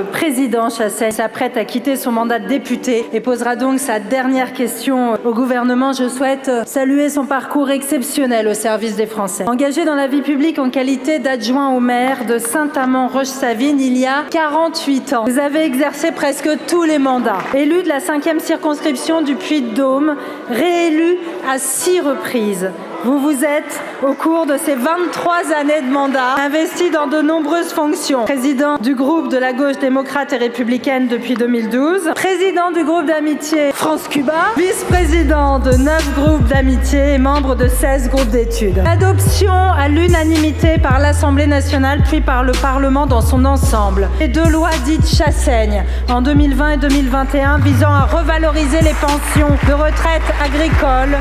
Le président Chassaigne s'apprête à quitter son mandat de député et posera donc sa dernière question au gouvernement. Je souhaite saluer son parcours exceptionnel au service des Français. Engagé dans la vie publique en qualité d'adjoint au maire de Saint-Amand-Roche-Savine il y a 48 ans. Vous avez exercé presque tous les mandats. Élu de la 5e circonscription du Puy-de-Dôme, réélu à 6 reprises. Vous vous êtes, au cours de ces 23 années de mandat, investi dans de nombreuses fonctions. Président du groupe de la gauche démocrate et républicaine depuis 2012, président du groupe d'amitié France-Cuba, vice-président de 9 groupes d'amitié et membre de 16 groupes d'études. Adoption à l'unanimité par l'Assemblée nationale puis par le Parlement dans son ensemble. Les 2 lois dites Chassaigne en 2020 et 2021 visant à revaloriser les pensions de retraite agricoles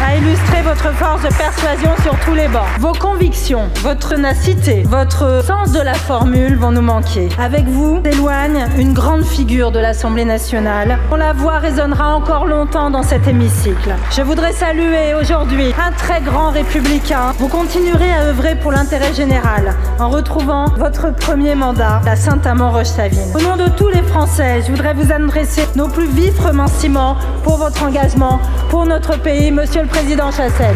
a illustré votre force de persuasion sur tous les bancs. Vos convictions, votre ténacité, votre sens de la formule vont nous manquer. Avec vous s'éloigne une grande figure de l'Assemblée nationale, dont la voix résonnera encore longtemps dans cet hémicycle. Je voudrais saluer aujourd'hui un très grand républicain. Vous continuerez à œuvrer pour l'intérêt général en retrouvant votre premier mandat à Saint-Amand-Roche-Savine. Au nom de tous les Français, je voudrais vous adresser nos plus vifs remerciements pour votre engagement pour notre pays, Monsieur le Président Chassaigne.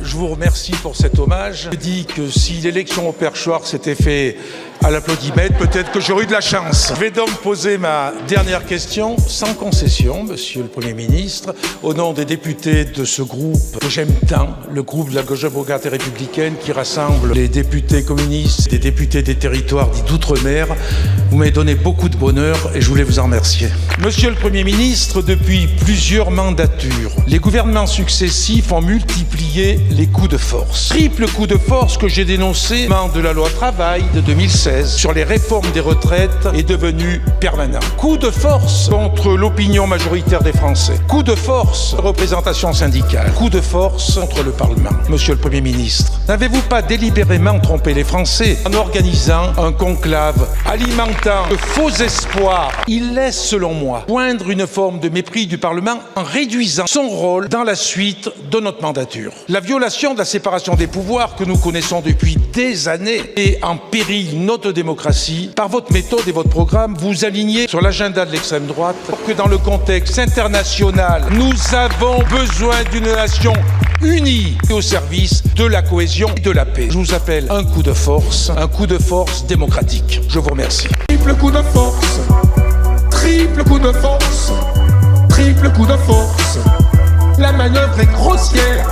Je vous remercie pour cet hommage. Je dis que si l'élection au perchoir s'était faite à l'applaudimètre, peut-être que j'aurais eu de la chance. Je vais donc poser ma dernière question sans concession, Monsieur le Premier ministre, au nom des députés de ce groupe que j'aime tant, le groupe de la gauche démocrate et républicaine qui rassemble les députés communistes, des députés des territoires dits d'outre-mer. Vous m'avez donné beaucoup de bonheur et je voulais vous en remercier. Monsieur le Premier ministre, depuis plusieurs mandatures, les gouvernements successifs ont multiplié les coups de force. Triple coup de force que j'ai dénoncé de la loi travail de 2016 sur les réformes des retraites est devenu permanent. Coup de force contre l'opinion majoritaire des Français. Coup de force représentation syndicale. Coup de force contre le Parlement. Monsieur le Premier ministre, n'avez-vous pas délibérément trompé les Français en organisant un conclave alimentant de faux espoirs? Il laisse, selon moi, poindre une forme de mépris du Parlement en réduisant son rôle dans la suite de notre mandature. La violation de la séparation des pouvoirs que nous connaissons depuis des années et en péril notre démocratie. Par votre méthode et votre programme, vous alignez sur l'agenda de l'extrême droite pour que dans le contexte international, nous avons besoin d'une nation unie au service de la cohésion et de la paix. Je vous appelle un coup de force démocratique. Je vous remercie. Triple coup de force, triple coup de force, triple coup de force. La manœuvre est grossière.